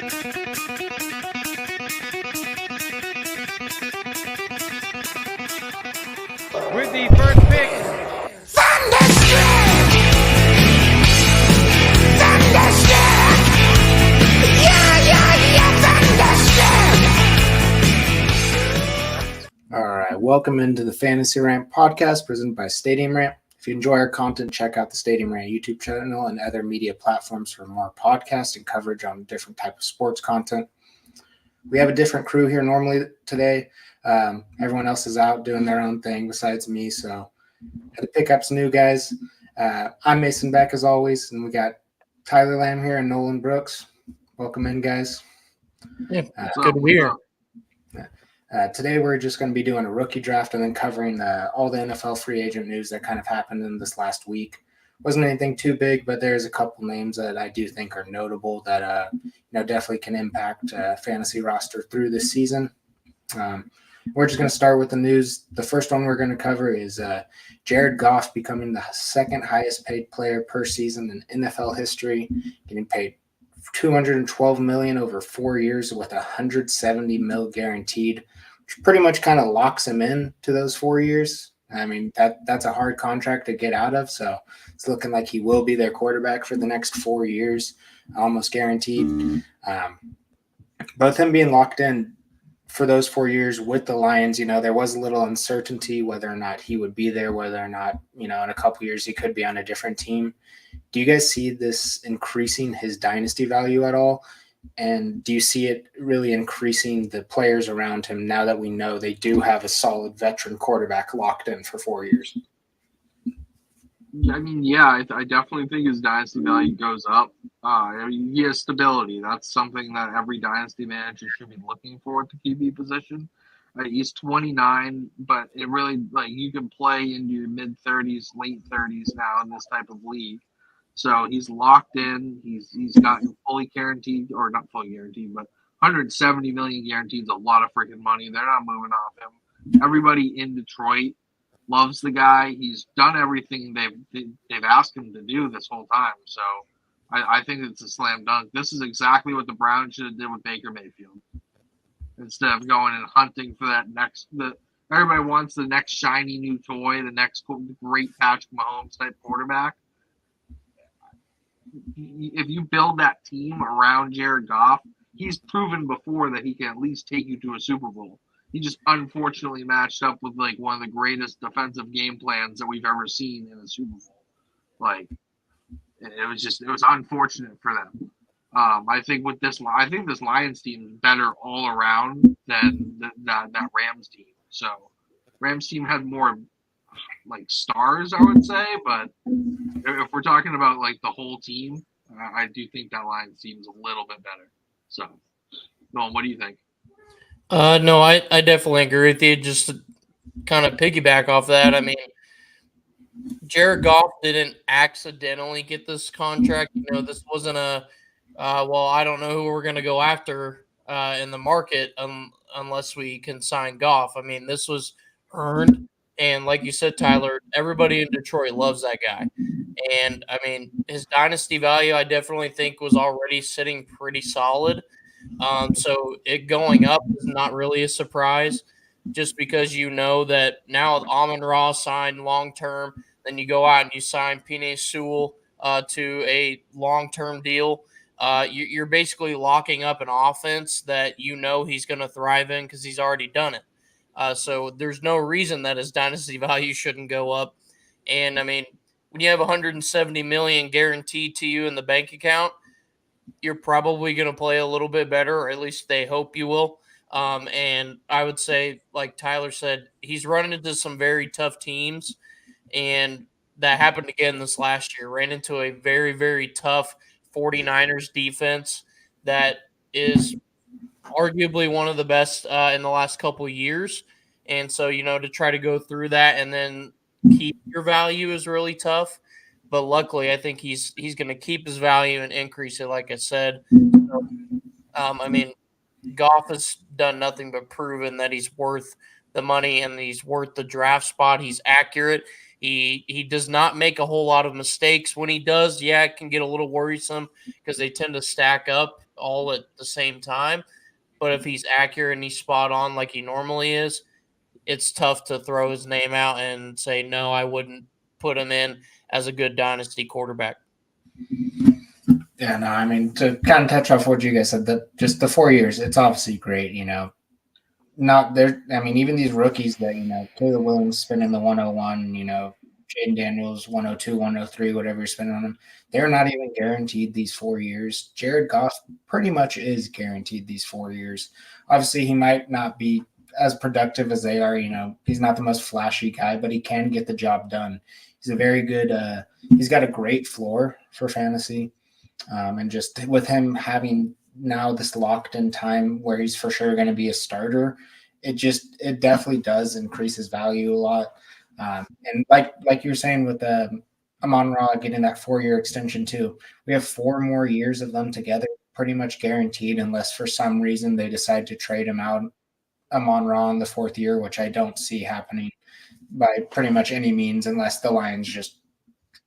With the first pick, Thunderstruck! Thunderstruck! Yeah, Thunderstruck! All right, welcome into the Fantasy Rant podcast presented by Stadium Rant. If you enjoy our content, check out the Stadium Rant YouTube channel and other media platforms for more podcasts and coverage on different type of sports content. We have a different crew here normally today. Everyone else is out doing their own thing besides me, so had to pick up some new guys. I'm Mason Beck as always, and we got Tyler Lamb here and Nolan Brooks. Welcome in, guys. Yeah, good to be here. Today we're just going to be doing a rookie draft and then covering all the NFL free agent news that kind of happened in this last week. Wasn't anything too big, but there's a couple names that I do think are notable that definitely can impact fantasy roster through this season. We're just going to start with the news. The first one we're going to cover is Jared Goff becoming the second highest paid player per season in NFL history, getting paid $212 million over 4 years with $170 million guaranteed, which pretty much kind of locks him in to those 4 years. I mean, that's a hard contract to get out of, so it's looking like he will be their quarterback for the next 4 years, almost guaranteed. Both him being locked in for those 4 years with the Lions, there was a little uncertainty whether or not he would be there, whether or not, in a couple years he could be on a different team. Do you guys see this increasing his dynasty value at all? And do you see it really increasing the players around him now that we know they do have a solid veteran quarterback locked in for 4 years? I mean, yeah, I definitely think his dynasty value goes up. He has stability. That's something that every dynasty manager should be looking for at the QB position. He's 29, but it really, you can play into your mid-30s, late 30s now in this type of league. So he's locked in. He's gotten fully guaranteed, or not fully guaranteed, but $170 million guaranteed is a lot of freaking money. They're not moving off him. Everybody in Detroit loves the guy. He's done everything they've asked him to do this whole time. So I think it's a slam dunk. This is exactly what the Browns should have did with Baker Mayfield. Instead of going and hunting for that everybody wants the next shiny new toy, the next great Patrick Mahomes type quarterback. If you build that team around Jared Goff, he's proven before that he can at least take you to a Super Bowl. He just unfortunately matched up with one of the greatest defensive game plans that we've ever seen in a Super Bowl. It was unfortunate for them. I think this Lions team is better all around than that Rams team. So Rams team had more stars, I would say, but if we're talking about the whole team, I do think that Lions team is a little bit better. So, Nolan, what do you think? No, I definitely agree with you. Just to kind of piggyback off that, I mean, Jared Goff didn't accidentally get this contract. This wasn't I don't know who we're going to go after in the market unless we can sign Goff. I mean, this was earned. And like you said, Tyler, everybody in Detroit loves that guy. And, I mean, his dynasty value I definitely think was already sitting pretty solid. So it going up is not really a surprise just because that now Amon-Ra signed long-term, then you go out and you sign Penei Sewell to a long-term deal. You're basically locking up an offense that he's going to thrive in because he's already done it. So there's no reason that his dynasty value shouldn't go up. And, I mean, when you have $170 million guaranteed to you in the bank account, you're probably going to play a little bit better, or at least they hope you will. And I would say, like Tyler said, he's running into some very tough teams, and that happened again this last year. Ran into a very, very tough 49ers defense that is arguably one of the best in the last couple of years. And so, to try to go through that and then keep your value is really tough. But luckily, I think he's going to keep his value and increase it, like I said. So, I mean, Goff has done nothing but proven that he's worth the money and he's worth the draft spot. He's accurate. He does not make a whole lot of mistakes. When he does, it can get a little worrisome because they tend to stack up all at the same time. But if he's accurate and he's spot on like he normally is, it's tough to throw his name out and say, no, I wouldn't put him in as a good dynasty quarterback. Yeah, no, I mean, to kind of touch off what you guys said, that just the 4 years, it's obviously great, Not there. I mean, even these rookies that, Caleb Williams spending the 101, Jaden Daniels 102, 103, whatever you're spending on them, they're not even guaranteed these 4 years. Jared Goff pretty much is guaranteed these 4 years. Obviously, he might not be as productive as they are. He's not the most flashy guy, but he can get the job done. He's a very good. He's got a great floor for fantasy, and just with him having now this locked in time where he's for sure going to be a starter, it definitely does increase his value a lot. And like you were saying with Amon-Ra getting that 4-year extension too, we have 4 more years of them together, pretty much guaranteed, unless for some reason they decide to trade him out, Amon-Ra in the 4th year, which I don't see happening by pretty much any means, unless the Lions just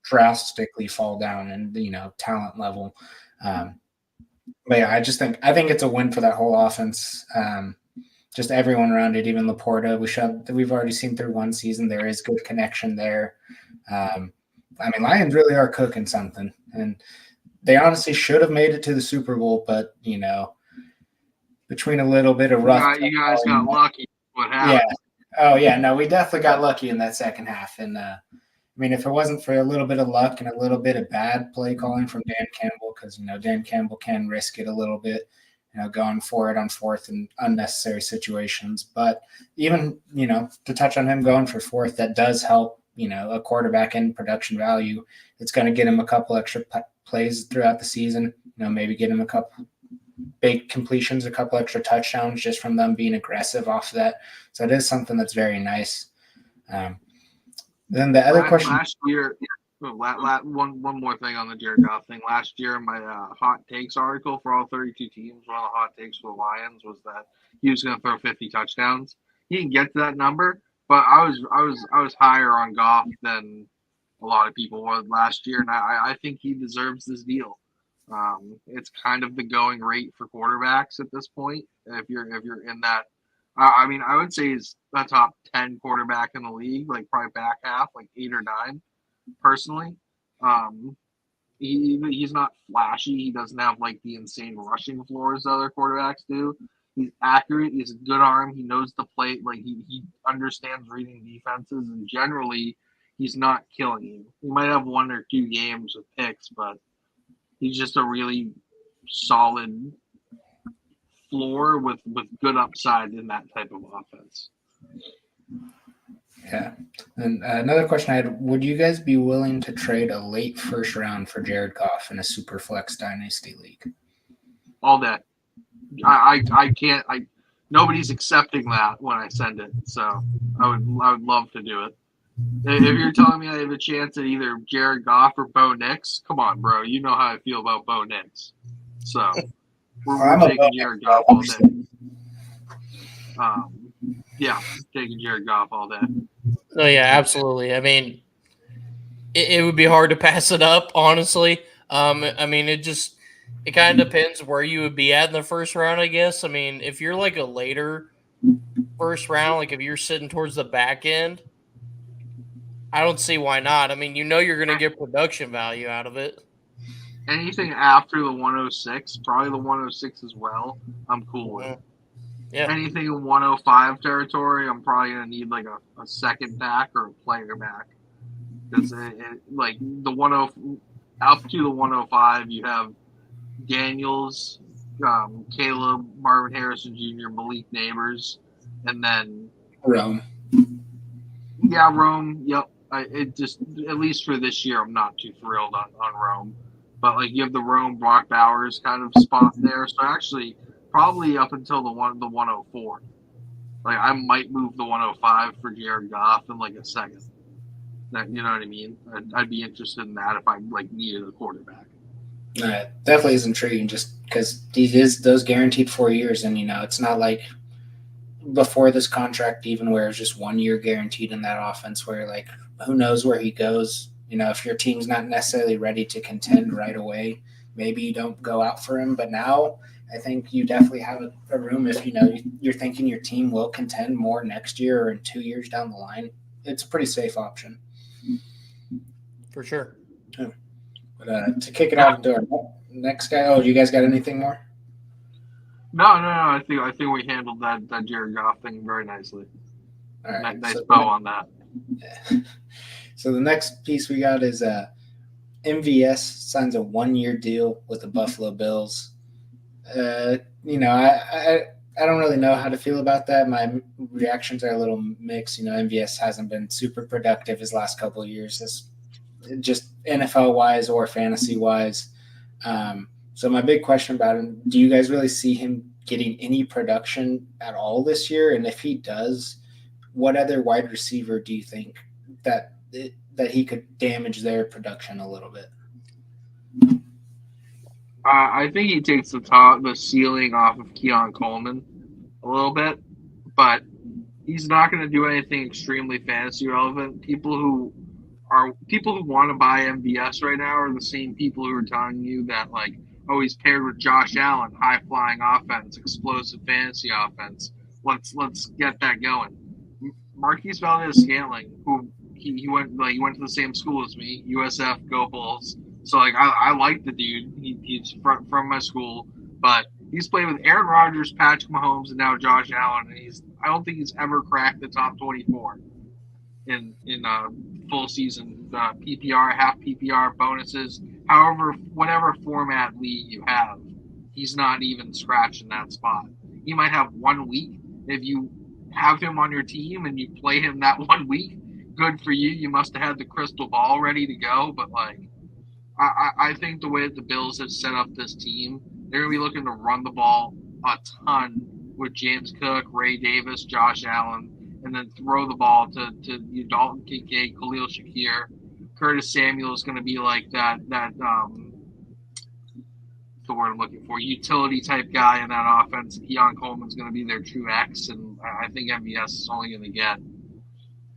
drastically fall down in talent level. But yeah, I think it's a win for that whole offense. Just everyone around it, even Laporta. We've already seen through one season there is good connection there. Lions really are cooking something, and they honestly should have made it to the Super Bowl, but between a little bit of rough, you guys got lucky. What happened? Yeah. Oh yeah, no, we definitely got lucky in that second half, and if it wasn't for a little bit of luck and a little bit of bad play calling from Dan Campbell, because Dan Campbell can risk it a little bit, going for it on 4th and unnecessary situations. But even to touch on him going for 4th, that does help. A quarterback in production value. It's going to get him a couple extra plays throughout the season. Maybe get him a couple big completions, a couple extra touchdowns just from them being aggressive off of that. So it is something that's very nice. Then the other question last year, one more thing on the Jared Goff thing. Last year, my hot takes article for all 32 teams, one of the hot takes for the Lions was that he was going to throw 50 touchdowns. He didn't get to that number, but I was higher on Goff than a lot of people were last year, and I think he deserves this deal. It's kind of the going rate for quarterbacks at this point. If you're in that. I would say he's a top 10 quarterback in the league, like probably back half, like 8 or 9, personally. He's not flashy. He doesn't have like the insane rushing floors other quarterbacks do. He's accurate. He has a good arm. He knows the play. Like he understands reading defenses, and generally, he's not killing you. He might have 1 or 2 games with picks, but he's just a really solid floor with good upside in that type of offense. Yeah. And another question I had, would you guys be willing to trade a late 1st round for Jared Goff in a super flex dynasty league? All that. I can't. Nobody's accepting that when I send it. So I would love to do it. If you're telling me I have a chance at either Jared Goff or Bo Nix, come on, bro. You know how I feel about Bo Nix. So we're taking Jared Goff all day. Taking Jared Goff all day. Oh yeah, absolutely. It would be hard to pass it up, honestly. It kind of depends where you would be at in the 1st round, I guess. If you're like a later 1st round, like if you're sitting towards the back end, I don't see why not. You're going to get production value out of it. Anything after the 106, probably the 106 as well, I'm cool with. Yeah. Anything in 105 territory, I'm probably going to need like a second back or a player back. Because like the 10 up to the 105, you have Daniels, Caleb, Marvin Harrison Jr., Malik Neighbors, and then Rome. Yeah, Rome. Yep. It just, at least for this year, I'm not too thrilled on Rome. But like you have the Rome Brock Bowers kind of spot there. So actually, probably up until the 104. Like I might move the 105 for Jared Goff in like a second. You know what I mean? I'd be interested in that if I like needed a quarterback. Definitely is intriguing, just because he is those guaranteed 4 years, and it's not like before this contract even where it's just 1 year guaranteed in that offense where like who knows where he goes. If your team's not necessarily ready to contend right away, maybe you don't go out for him. But now I think you definitely have a room if you're thinking your team will contend more next year or in 2 years down the line. It's a pretty safe option. For sure. But to kick it off into our next guy. Oh, you guys got anything more? No. I think we handled that Jared Goff thing very nicely. All right. Nice bow on that. So the next piece we got is MVS signs a 1-year deal with the Buffalo Bills. I don't really know how to feel about that. My reactions are a little mixed. MVS hasn't been super productive his last couple of years, just NFL wise or fantasy wise. So my big question about him: do you guys really see him getting any production at all this year? And if he does, what other wide receiver do you think that he could damage their production a little bit? I think he takes the ceiling off of Keon Coleman a little bit, but he's not going to do anything extremely fantasy relevant. People who want to buy MVS right now are the same people who are telling you that he's paired with Josh Allen, high flying offense, explosive fantasy offense. Let's get that going. Marquise Valdez-Scantling, who he went to the same school as me, USF, Go Bulls. So I like the dude. He's from my school, but he's played with Aaron Rodgers, Patrick Mahomes, and now Josh Allen. And I don't think he's ever cracked the top 24 in full season PPR, half PPR, bonuses, however, whatever format league you have. He's not even scratching that spot. He might have 1 week. If you have him on your team and you play him that 1 week, good for you. You must have had the crystal ball ready to go. But I think the way that the Bills have set up this team, they're going to be looking to run the ball a ton with James Cook, Ray Davis, Josh Allen, and then throw the ball to Dalton Kincaid, Khalil Shakir. Curtis Samuel is going to be like that the word I'm looking for, utility type guy in that offense. Keon Coleman's going to be their true X, and I think MVS is only going to get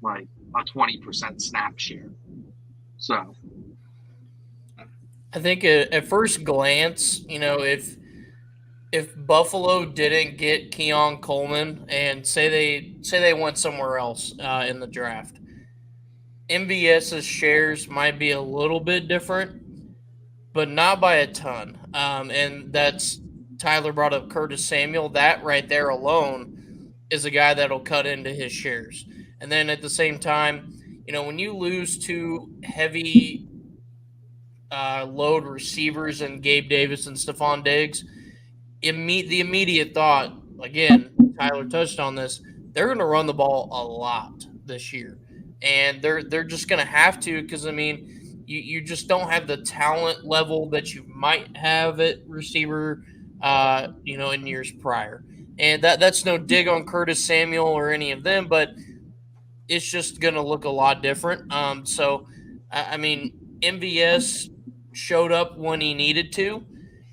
a 20% snap share. So I think at first glance, if Buffalo didn't get Keon Coleman and say they went somewhere else in the draft, MVS's shares might be a little bit different, but not by a ton. And that's Tyler brought up Curtis Samuel. That right there alone is a guy that'll cut into his shares. And then at the same time, when you lose two heavy load receivers and Gabe Davis and Stephon Diggs, the immediate thought, again, Tyler touched on this, they're going to run the ball a lot this year. And they're just going to have to because, you just don't have the talent level that you might have at receiver, in years prior. And that's no dig on Curtis Samuel or any of them, but it's just going to look a lot different. MVS showed up when he needed to,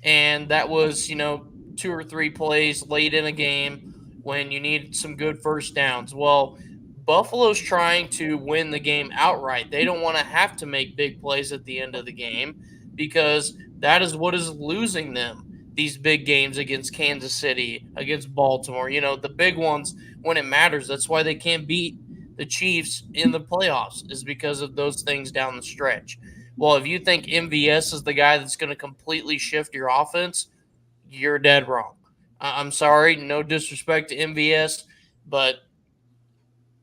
and that was, 2 or 3 plays late in a game when you need some good first downs. Well, Buffalo's trying to win the game outright. They don't want to have to make big plays at the end of the game because that is what is losing them these big games against Kansas City, against Baltimore. The big ones when it matters. That's why they can't beat the Chiefs in the playoffs, is because of those things down the stretch. Well, if you think MVS is the guy that's going to completely shift your offense, you're dead wrong. I'm sorry, no disrespect to MVS, but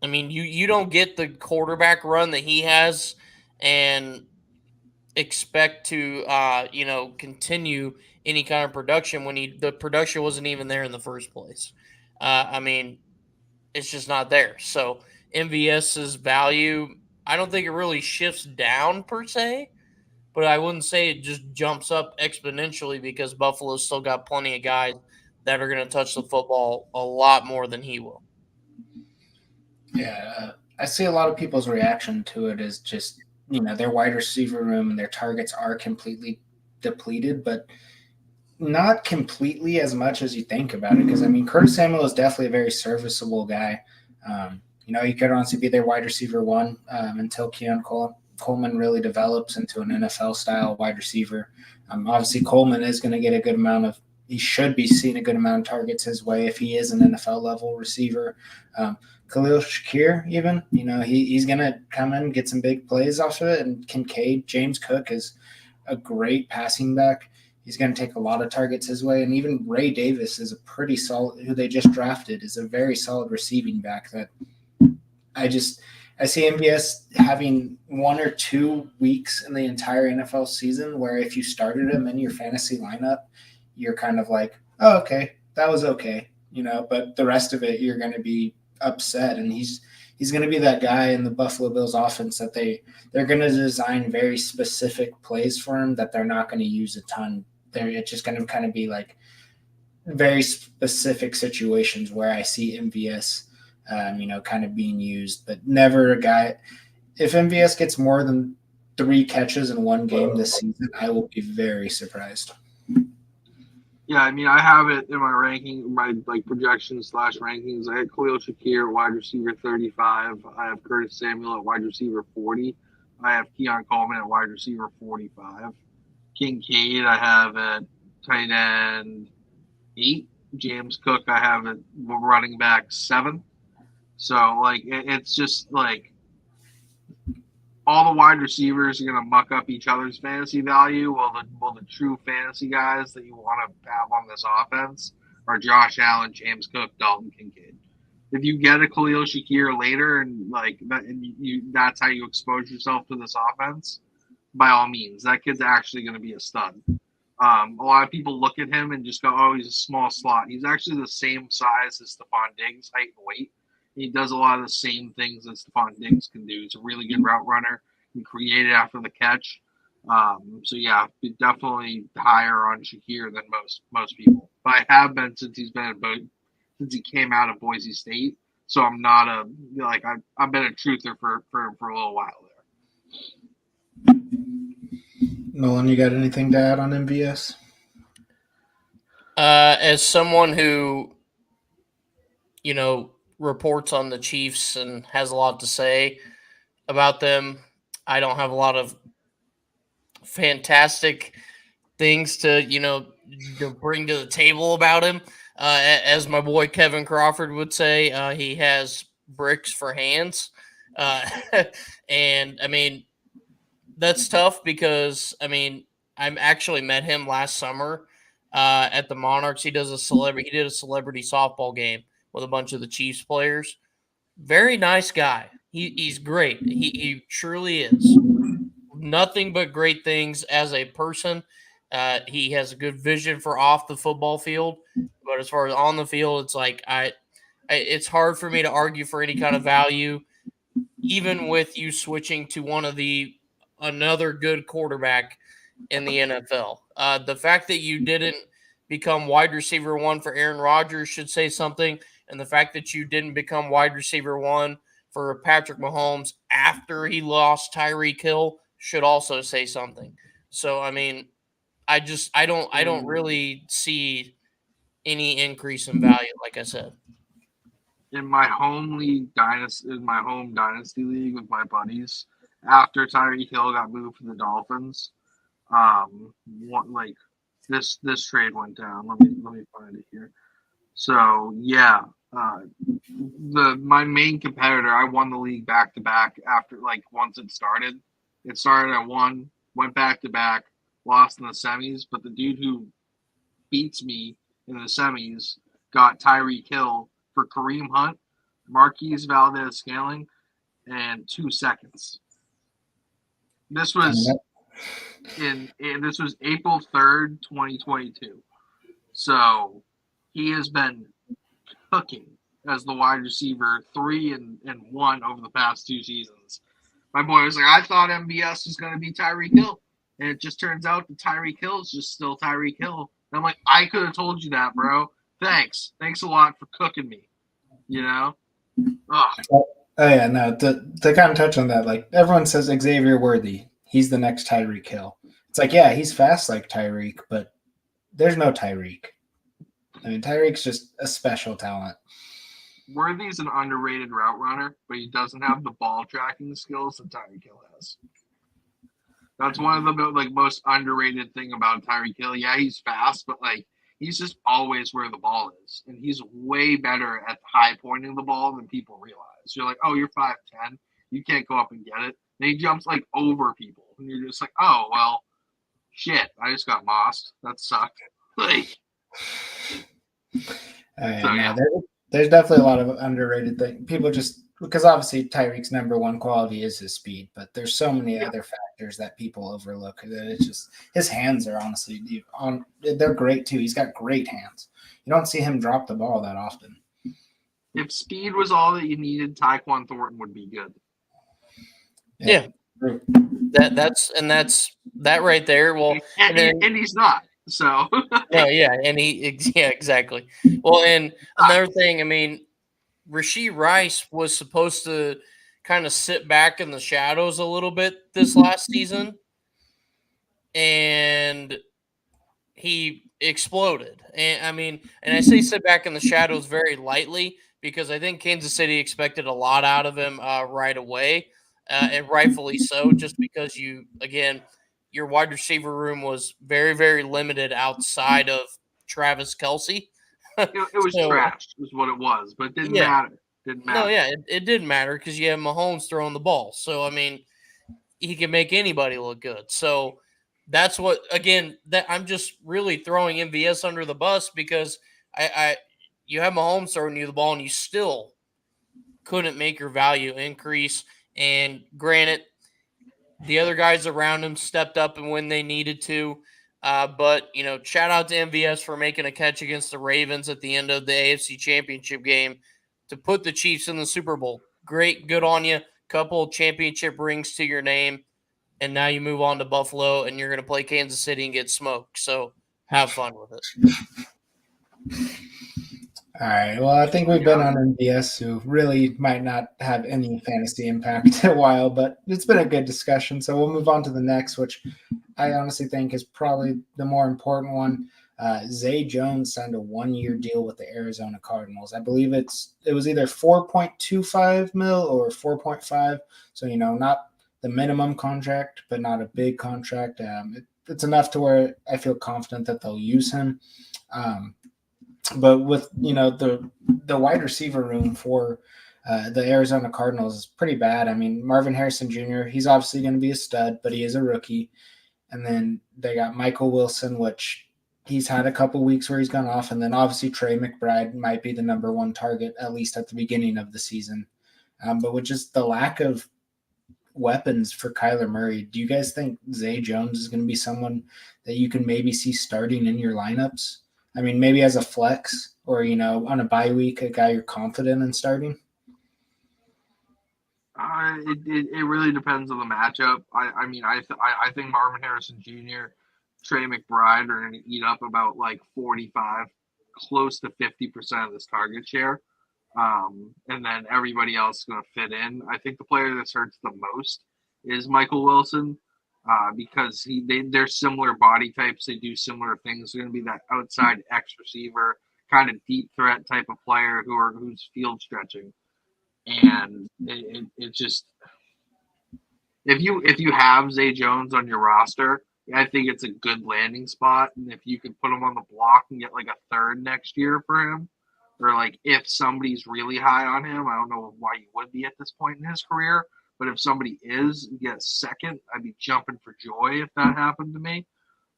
you don't get the quarterback run that he has and expect to continue any kind of production when the production wasn't even there in the first place. It's just not there. So MVS's value, I don't think it really shifts down per se, but I wouldn't say it just jumps up exponentially because Buffalo's still got plenty of guys that are going to touch the football a lot more than he will. Yeah, I see a lot of people's reaction to it is just, their wide receiver room and their targets are completely depleted, but not completely as much as you think about it. Because, Curtis Samuel is definitely a very serviceable guy. He could honestly be their wide receiver one until Keon Coleman really develops into an NFL style wide receiver. Obviously, Coleman is going to get a good amount of. He should be seeing a good amount of targets his way if he is an NFL level receiver. Khalil Shakir, even, he's going to come in and get some big plays off of it. And Kincaid, James Cook is a great passing back. He's going to take a lot of targets his way. And even Ray Davis is a pretty solid, who they just drafted, is a very solid receiving back that I see MVS having 1 or 2 weeks in the entire NFL season where if you started him in your fantasy lineup, you're kind of like, oh, okay, that was okay, but the rest of it, you're going to be upset. And he's going to be that guy in the Buffalo Bills offense that they're going to design very specific plays for him that they're not going to use a ton. It's just going to kind of be like very specific situations where I see MVS, kind of being used, but never a guy. If MVS gets more than 3 catches in one game this season, I will be very surprised. Yeah, I mean, I have it in my ranking, my projections / rankings. I had Khalil Shakir, wide receiver 35. I have Curtis Samuel at wide receiver 40. I have Keon Coleman at wide receiver 45. Kincaid I have at tight end 8. James Cook I have at running back 7. So it's just all the wide receivers are going to muck up each other's fantasy value. Well, the true fantasy guys that you want to have on this offense are Josh Allen, James Cook, Dalton Kincaid. If you get a Khalil Shakir later and that's how you expose yourself to this offense, by all means, that kid's actually going to be a stud. A lot of people look at him and just go, oh, he's a small slot. He's actually the same size as Stephon Diggs, height and weight. He does a lot of the same things that Stephon Diggs can do. He's a really good route runner. He can create it after the catch. So yeah, definitely higher on Shakir than most people. But I have been since he came out of Boise State. So I'm not I've been a truther for a little while there. Nolan, you got anything to add on MVS? As someone who, reports on the Chiefs and has a lot to say about them, I don't have a lot of fantastic things to bring to the table about him. As my boy Kevin Crawford would say, he has bricks for hands. And I mean, that's tough because I actually met him last summer at the Monarchs. He did a celebrity softball game with a bunch of the Chiefs players. Very nice guy. He's great. He truly is. Nothing but great things as a person. He has a good vision for off the football field, but as far as on the field, it's it's hard for me to argue for any kind of value, even with you switching to another good quarterback in the NFL. The fact that you didn't become wide receiver 1 for Aaron Rodgers should say something, and the fact that you didn't become wide receiver 1 for Patrick Mahomes after he lost Tyreek Hill should also say something. So I don't really see any increase in value, like I said. In my home dynasty league with my buddies, after Tyreek Hill got moved to the Dolphins, this trade went down. Let me find it here. So yeah, my main competitor, I won the league back to back after once it started. It started at 1, went back to back, lost in the semis, but the dude who beats me in the semis got Tyreek Hill for Kareem Hunt, Marquise Valdez-Scantling, and 2 seconds. This was April 3rd, 2022. So he has been cooking as the wide receiver 3 and 1 over the past 2 seasons. My boy was like, I thought MVS was going to be Tyreek Hill, and it just turns out that Tyreek Hill is just still Tyreek Hill. And I'm like, I could have told you that, bro. Thanks a lot for cooking me. Ugh. Oh yeah, no. To kind of touch on that, everyone says Xavier Worthy, he's the next Tyreek Hill. It's yeah, he's fast like Tyreek, but there's no Tyreek. Tyreek's just a special talent. Worthy's an underrated route runner, but he doesn't have the ball tracking skills that Tyreek Hill has. That's one of the most underrated thing about Tyreek Hill. Yeah, he's fast, but he's just always where the ball is, and he's way better at high pointing the ball than people realize. You're like, oh, you're 5'10", you can't go up and get it. And he jumps over people, and you're just like, oh well, shit, I just got mossed. That sucked. Yeah. There's definitely a lot of underrated things. People just because obviously Tyreek's number one quality is his speed, but there's so many other factors that people overlook that it's just his hands are honestly they're great too. He's got great hands. You don't see him drop the ball that often. If speed was all that you needed, Tyquan Thornton would be good. Yeah. That's that right there. Well, and he's not. So yeah, exactly. Well, and another thing, I mean, Rashee Rice was supposed to kind of sit back in the shadows a little bit this last season, and he exploded. And I mean, and I say sit back in the shadows very lightly because I think Kansas City expected a lot out of him right away, and rightfully so, just because your wide receiver room was very, very limited outside of Travis Kelce. It was trash, is what it was, but it didn't matter. No, yeah, it didn't matter because you have Mahomes throwing the ball. So, I mean, he can make anybody look good. So, that's what, again, that I'm just really throwing MVS under the bus because you have Mahomes throwing you the ball and you still couldn't make your value increase. And granted, the other guys around him stepped up and when they needed to. But, shout out to MVS for making a catch against the Ravens at the end of the AFC Championship game to put the Chiefs in the Super Bowl. Great, good on you. Couple championship rings to your name. And now you move on to Buffalo and you're going to play Kansas City and get smoked. So have fun with it. All right. Well, I think we've been on MVS, who really might not have any fantasy impact in a while, but it's been a good discussion. So we'll move on to the next, which I honestly think is probably the more important one. Zay Jones signed a 1-year deal with the Arizona Cardinals. I believe it was either 4.25 mil or 4.5. So, not the minimum contract, but not a big contract. It's enough to where I feel confident that they'll use him. But with the wide receiver room for the Arizona Cardinals is pretty bad. I mean, Marvin Harrison Jr., he's obviously going to be a stud, but he is a rookie. And then they got Michael Wilson, which he's had a couple weeks where he's gone off. And then obviously Trey McBride might be the number one target, at least at the beginning of the season. But with just the lack of weapons for Kyler Murray, do you guys think Zay Jones is going to be someone that you can maybe see starting in your lineups? I mean, maybe as a flex or, on a bye week, a guy you're confident in starting? It really depends on the matchup. I think Marvin Harrison Jr., Trey McBride are going to eat up about 45, close to 50% of this target share. And then everybody else is going to fit in. I think the player that hurts the most is Michael Wilson. Because they're similar body types. They do similar things. They're going to be that outside X receiver, kind of deep threat type of player who's field stretching. And it just if you have Zay Jones on your roster, I think it's a good landing spot. And if you can put him on the block and get a third next year for him, or if somebody's really high on him, I don't know why you would be at this point in his career. But if somebody is get second, I'd be jumping for joy if that happened to me.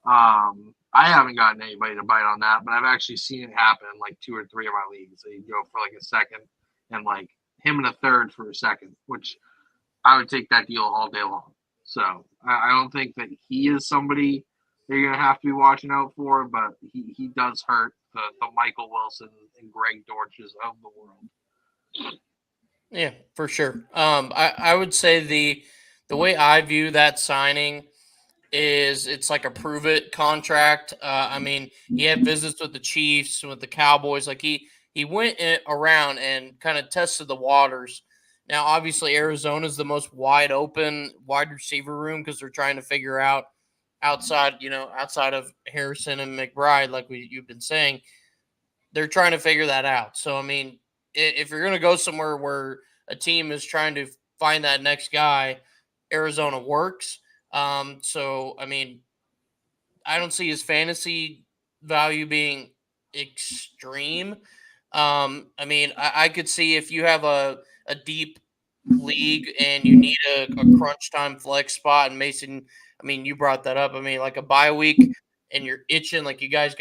I haven't gotten anybody to bite on that, but I've actually seen it happen in 2 or 3 of my leagues. They go for a second and him and a third for a second, which I would take that deal all day long. So I don't think that he is somebody that you're going to have to be watching out for, but he does hurt the Michael Wilson and Greg Dortches of the world. Yeah, for sure. I would say the way I view that signing is it's like a prove it contract. I mean, he had visits with the Chiefs, with the Cowboys. He went around and kind of tested the waters. Now, obviously, Arizona's the most wide open wide receiver room because they're trying to figure out outside of Harrison and McBride, like you've been saying, they're trying to figure that out. So, I mean, if you're going to go somewhere where a team is trying to find that next guy, Arizona works. So I mean, I don't see his fantasy value being extreme. I mean, I could see if you have a deep league and you need a crunch time flex spot, and Mason, I mean, you brought that up. I mean, like a bye week and you're itching, like you got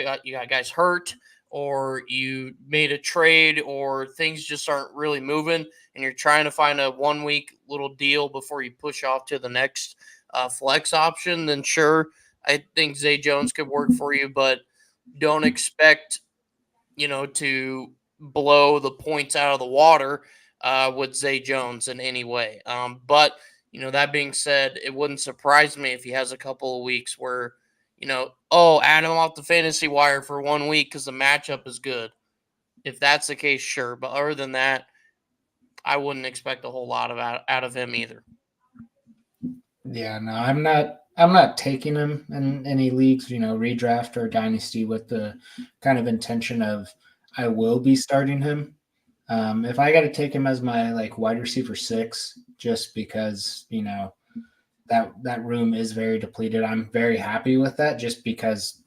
guys hurt, or you made a trade, or things just aren't really moving, and you're trying to find a 1 week little deal before you push off to the next flex option. Then sure, I think Zay Jones could work for you, but don't expect, to blow the points out of the water with Zay Jones in any way. But, that being said, it wouldn't surprise me if he has a couple of weeks where, add him off the fantasy wire for 1 week because the matchup is good. If that's the case, sure. But other than that, I wouldn't expect a whole lot out of him either. Yeah, no, I'm not. I'm not taking him in any leagues, redraft or dynasty with the kind of intention of I will be starting him. If I got to take him as my like wide receiver 6, just because that room is very depleted, I'm very happy with that. Just because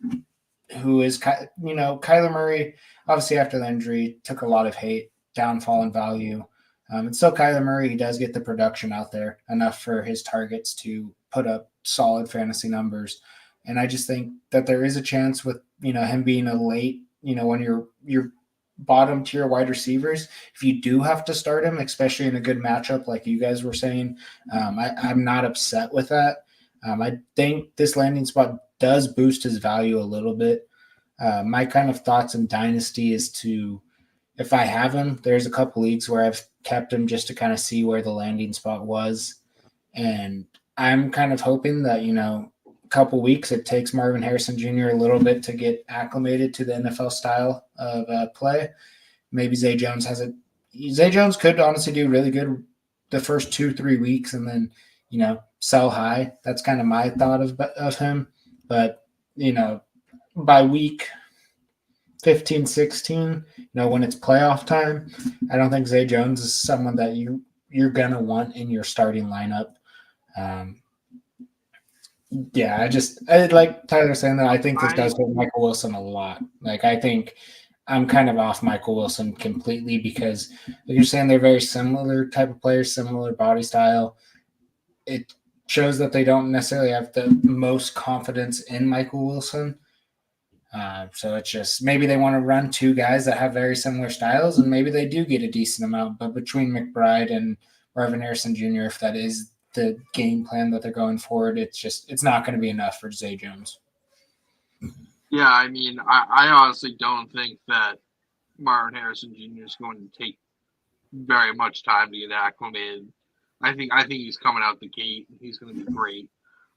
Kyler Murray, obviously after the injury, took a lot of hate, downfall in value. And still Kyler Murray, he does get the production out there enough for his targets to put up solid fantasy numbers. And I just think that there is a chance with, him being a late, when you're bottom tier wide receivers, if you do have to start him, especially in a good matchup, like you guys were saying, I'm not upset with that. I think this landing spot does boost his value a little bit. My kind of thoughts in Dynasty is if I have him, there's a couple leagues where I've kept him just to kind of see where the landing spot was. And I'm kind of hoping that, a couple weeks, it takes Marvin Harrison Jr. a little bit to get acclimated to the NFL style of play. Maybe Zay Jones Zay Jones could honestly do really good the first 2-3 weeks and then, sell high. That's kind of my thought of him. But, by week 15, 16, when it's playoff time, I don't think Zay Jones is someone that you're going to want in your starting lineup. Yeah, I like Tyler saying that. I think this does hurt Michael Wilson a lot. Like, I think I'm kind of off Michael Wilson completely because, like you're saying, they're very similar type of players, similar body style. It shows that they don't necessarily have the most confidence in Michael Wilson. So it's just maybe they want to run two guys that have very similar styles, and maybe they do get a decent amount. But between McBride and Marvin Harrison Jr., if that is the game plan that they're going forward, it's not going to be enough for Zay Jones. Yeah, I mean, I honestly don't think that Marvin Harrison Jr. is going to take very much time to get acclimated. I think he's coming out the gate. He's going to be great.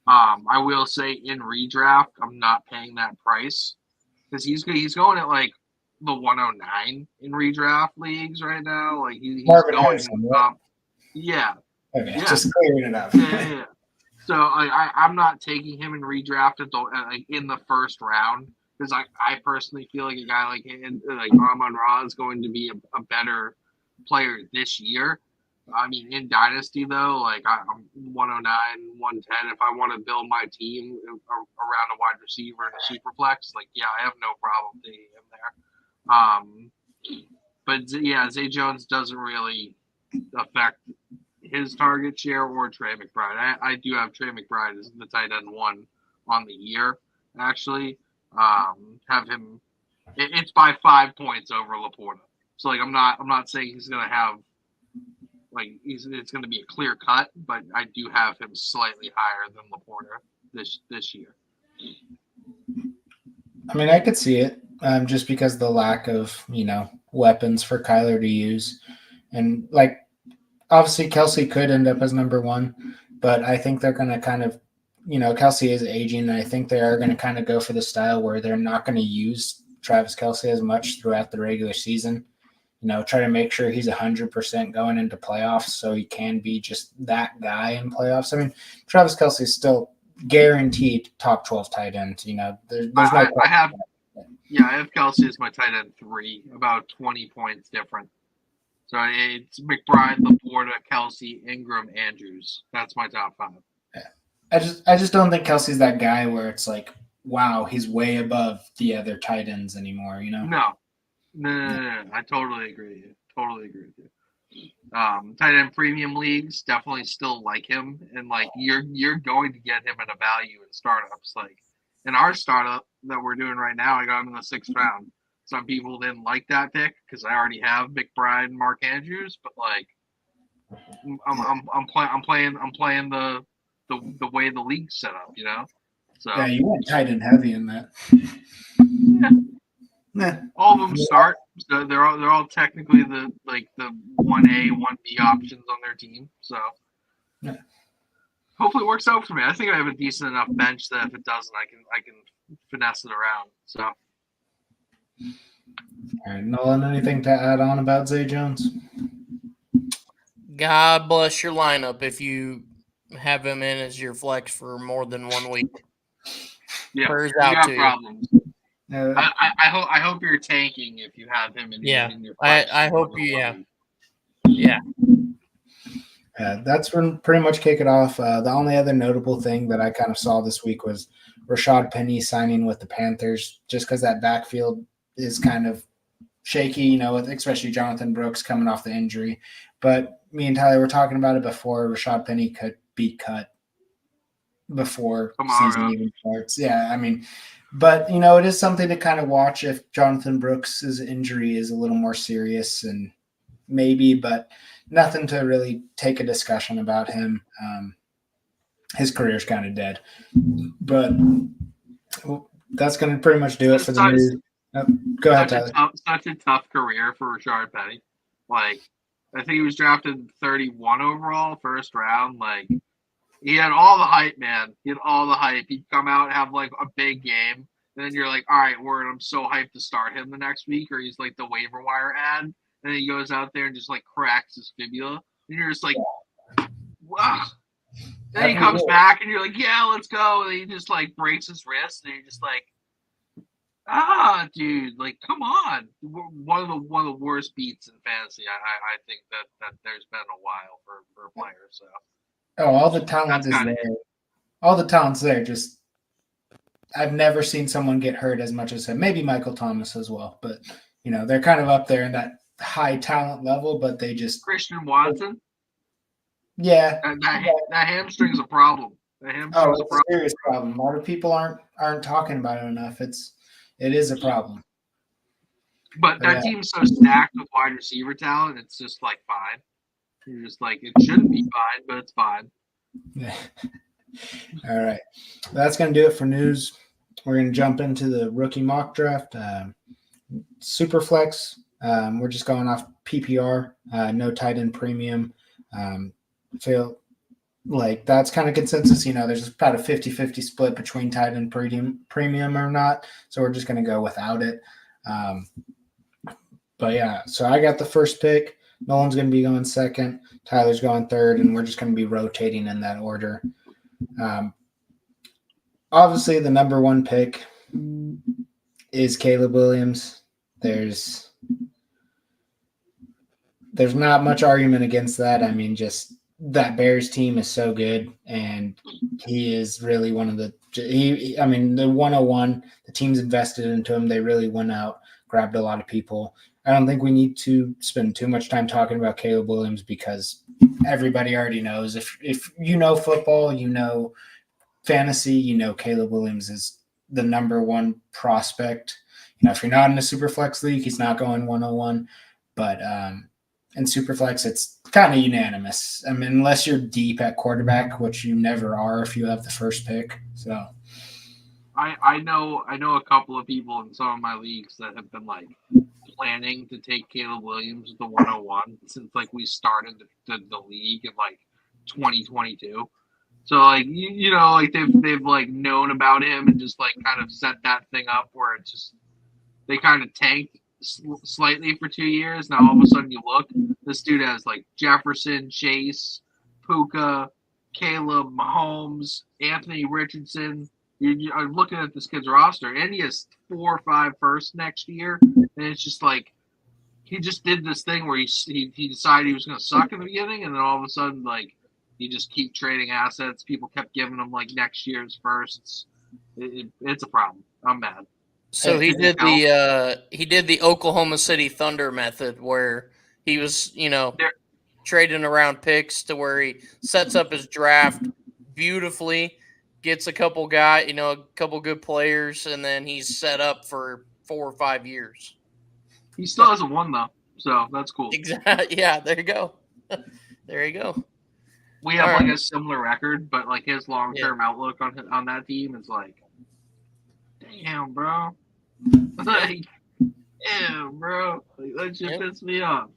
I will say in redraft, I'm not paying that price because he's going at like the 109 in redraft leagues right now. Like he's Marvin going Harrison, up. Yeah. Okay, Yeah. just clearing it up. Yeah. So I'm not taking him in redraft in the first round because I personally feel like a guy like Amon-Ra is going to be a better player this year. I mean, in Dynasty, though, like I'm 109, 110. If I want to build my team around a wide receiver and a super flex, like, yeah, I have no problem taking him there. But yeah, Zay Jones doesn't really affect his target share or Trey McBride. I do have Trey McBride as the tight end 1 on the year, actually. Have him, it's by 5 points over Laporta. So, like, I'm not saying he's going to have, like, it's going to be a clear cut, but I do have him slightly higher than Laporta this year. I mean, I could see it just because the lack of, weapons for Kyler to use. And, like, obviously Kelsey could end up as number 1, but I think they're going to kind of, Kelsey is aging, and I think they are going to kind of go for the style where they're not going to use Travis Kelsey as much throughout the regular season. Try to make sure he's 100% going into playoffs so he can be just that guy in playoffs. I mean, Travis Kelsey is still guaranteed top 12 tight end. There's no I have Kelsey as my tight end 3, about 20 points different. So it's McBride, Laporta, Kelsey, Ingram, Andrews. That's my top 5. Yeah. I just don't think Kelsey's that guy where it's like, wow, he's way above the other tight ends anymore. You know? No. I totally agree with you. Totally agree with you. Tight end premium leagues definitely still like him, and like you're going to get him at a value in startups. Like in our startup that we're doing right now, I got him in the 6th round. Some people didn't like that pick because I already have McBride and Mark Andrews, but like I'm playing the way the league's set up, you know. So Yeah, you went tight end heavy in that. Yeah. all of them start. So they're all technically the 1A 1B options on their team. So Yeah. hopefully it works out for me. I think I have a decent enough bench that if it doesn't, I can finesse it around. So All right, Nolan, anything to add on about Zay Jones? God bless your lineup if you have him in as your flex for more than 1 week. yeah, Prayers you out got to you. problems. Uh, I hope you're tanking if you have him in your flex I for hope more you. than Yeah, 1 week. yeah. that's when pretty much kick it off. The only other notable thing that I kind of saw this week was Rashad Penny signing with the Panthers, just because that backfield is kind of shaky, you know, with especially Jonathan Brooks coming off the injury. But me and Tyler were talking about it before. Rashad Penny could be cut before season Tomorrow. even starts. Yeah, I mean, but you know, it is something to kind of watch if Jonathan Brooks's injury is a little more serious and maybe, but nothing to really take a discussion about him. His career's kind of dead, but that's going to pretty much do it for the news. Go ahead, Tyler. Such a tough career for Rashard Penny. Like, I think he was drafted 31 overall, 1st round. Like, he had all the hype, man. He had all the hype. He'd come out and have like a big game. And then you're like, all right, word, I'm so hyped to start him the next week. Or he's like the waiver wire ad. And then he goes out there and just like cracks his fibula. And you're just like, wow. Then he comes back and you're like, yeah, let's go. And he just like breaks his wrist. And you're just like, dude, like, come on. One of the worst beats in fantasy, I think that there's been a while for a player. So all the talent that's is kind there. of All the talent's there. Just I've never seen someone get hurt as much as him. Maybe Michael Thomas as well, but you know they're kind of up there in that high talent level. But they just Christian Watson. Yeah, that hamstring's a problem. It's a serious problem. A lot of people aren't talking about it enough. It is a problem. But that team's so stacked with wide receiver talent, it's just like fine. You're just like, it shouldn't be fine, but it's fine. Yeah. All right. That's going to do it for news. We're going to jump into the rookie mock draft. Superflex. We're just going off PPR, no tight end premium. Feel like that's kind of consensus. You know, there's about a 50-50 split between tight end premium or not. So we're just going to go without it. But yeah, so I got the first pick. Nolan's going to be going second. Tyler's going third, and we're just going to be rotating in that order. Obviously, the number one pick is Caleb Williams. There's not much argument against that. I mean, just that Bears team is so good, and he is really one of the the 101, the team's invested into him. They really went out, grabbed a lot of people. I don't think we need to spend too much time talking about Caleb Williams because everybody already knows. If you know football, you know fantasy, you know Caleb Williams is the number one prospect. You know, if you're not in a Superflex league, he's not going 101. But in Superflex, it's kind of unanimous. I mean, unless you're deep at quarterback, which you never are if you have the first pick. So I know a couple of people in some of my leagues that have been like planning to take Caleb Williams with the 101 since like we started the league in like 2022. So like you know like they've like known about him and just like kind of set that thing up where it's just they kind of tanked slightly for 2 years. Now all of a sudden you look, this dude has like Jefferson, Chase, Puka, Caleb, Mahomes, Anthony Richardson. I'm looking at this kid's roster, and he has 4 or 5 firsts next year, and it's just like he just did this thing where he decided he was going to suck in the beginning, and then all of a sudden like You just keep trading assets. People kept giving him like next year's firsts. It's a problem. I'm mad. So he did the Oklahoma City Thunder method where he was, trading around picks to where he sets up his draft beautifully, gets a couple a couple good players, and then he's set up for 4 or 5 years. He still hasn't won though, so that's cool. Exactly. Yeah, there you go. There you go. We have All like right. a similar record, but like his long-term outlook on that team is like, damn, bro. Like, damn, bro. Like, that just pissed me off.